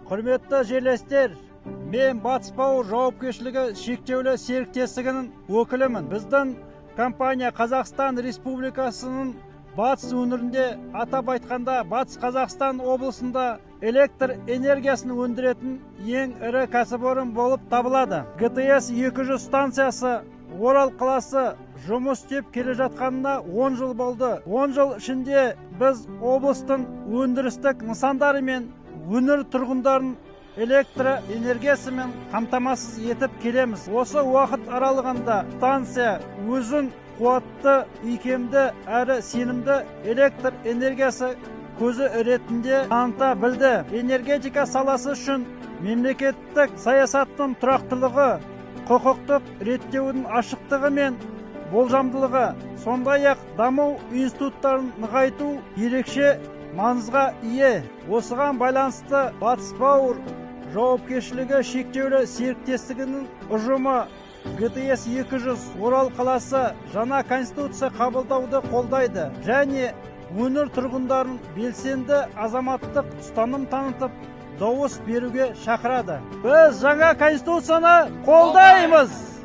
Құрметті жерлестер, мен Батыс Пауыр жауапкершілігі шектеулі серіктестігінің өкілімін. Біздің компания Қазақстан Республикасының Батыс өңірінде, атап айтқанда Батыс Қазақстан облысында электр энергиясын өндіретін ең ірі кәсіпорын болып табылады. ГТС 200 станциясы Орал қаласы жұмыс істеп келе жатқанына 10 жыл болды. 10 жыл ішінде біз облыстың өндірістік нысандары мен өңір тұрғындарын электр энергиясымен қамтамасыз етіп келеміз. Осы уақыт аралығында станция өзін қуатты, икемді әрі сенімді электр энергиясы көзі ретінде таныта білді. Энергетика саласы үшін мемлекеттік саясаттың тұрақтылығы, құқықтық реттеудің ашықтығы мен болжамдылығы, сондай-ақ даму институттарын нығайту ерекше маңызға ие. Осыған байланысты Батыс Пауыр жауапкершілігі шектеулі серіктестігінің ұжымы ГТС 200 Орал қаласы жаңа конституция қабылдауды қолдайды және өңір тұрғындарын белсенді азаматтық ұстаным танытып, дауыс беруге шақырады. Біз жаңа конституцияны қолдаймыз.